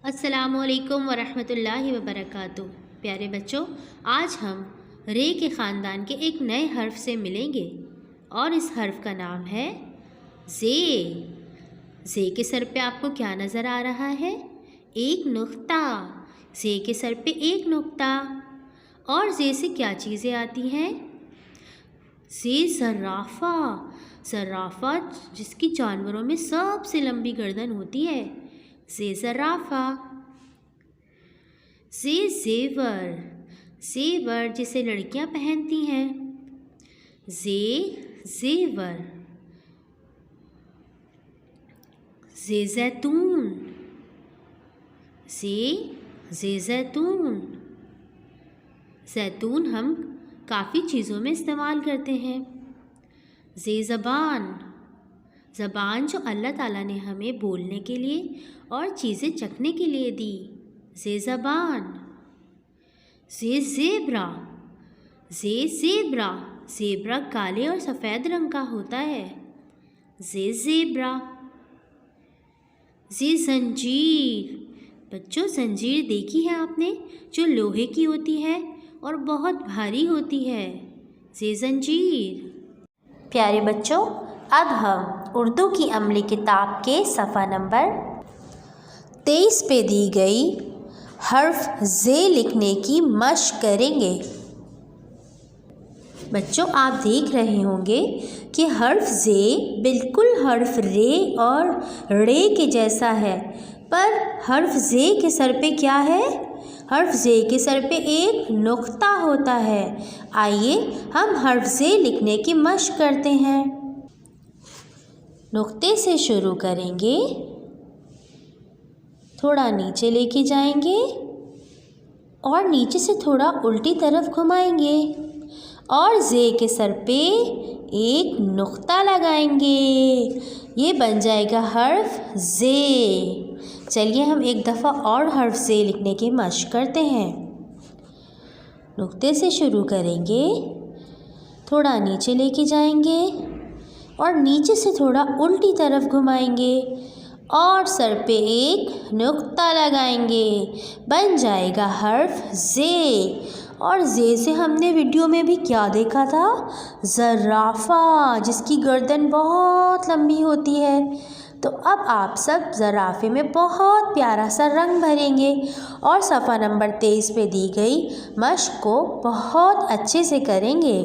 अस्सलामुअलैकुम वरहमतुल्लाहि वबरकातुह। प्यारे बच्चों, आज हम रे के ख़ानदान के एक नए हर्फ से मिलेंगे और इस हर्फ का नाम है ज़े। ज़े के सर पे आपको क्या नज़र आ रहा है? एक नुक्ता। ज़े के सर पे एक नुक्ता। और ज़े से क्या चीज़ें आती हैं? ज़े ज़राफ़ा। ज़राफ़ा जिसकी जानवरों में सबसे लंबी गर्दन होती है, ज़े ज़राफ़ा। ज़े ज़ेवर। ज़ेवर जिसे लड़कियां पहनती हैं, ज़े ज़ेवर। ज़े ज़ैतून। ज़े ज़ैतून। ज़ैतून हम काफ़ी चीज़ों में इस्तेमाल करते हैं। ज़े ज़बान। ज़बान जो अल्लाह ताला ने हमें बोलने के लिए और चीज़ें चखने के लिए दी, ज़े ज़बान। ज़े ज़ेब्रा। ज़े ज़ेब्रा। ज़ेब्रा काले और सफ़ेद रंग का होता है, ज़े ज़ेब्रा। ज़े ज़ंजीर। बच्चों, ज़ंजीर देखी है आपने, जो लोहे की होती है और बहुत भारी होती है, ज़े ज़ंजीर। प्यारे बच्चों, अब हम उर्दू की अमली किताब के सफ़ा नंबर 23 पे दी गई हर्फ ज़े लिखने की मशक करेंगे। बच्चों, आप देख रहे होंगे कि हर्फ ज़े बिल्कुल हर्फ रे और रे के जैसा है, पर हर्फ ज़े के सर पे क्या है? हर्फ ज़े के सर पे एक नुक्ता होता है। आइए हम हर्फ ज़े लिखने की मशक करते हैं। नुक्ते से शुरू करेंगे, थोड़ा नीचे लेके जाएंगे और नीचे से थोड़ा उल्टी तरफ घुमाएंगे और ज़े के सर पे एक नुक्ता लगाएंगे। ये बन जाएगा हर्फ ज़े। चलिए हम एक दफ़ा और हर्फ ज़े लिखने की मशक करते हैं। नुक्ते से शुरू करेंगे, थोड़ा नीचे लेके जाएंगे और नीचे से थोड़ा उल्टी तरफ घुमाएंगे और सर पे एक नुक्ता लगाएंगे। बन जाएगा हर्फ ज़े। और ज़े से हमने वीडियो में भी क्या देखा था? ज़राफ़ा, जिसकी गर्दन बहुत लंबी होती है। तो अब आप सब ज़राफ़े में बहुत प्यारा सा रंग भरेंगे और सफ़ा नंबर 23 पे दी गई मशक को बहुत अच्छे से करेंगे।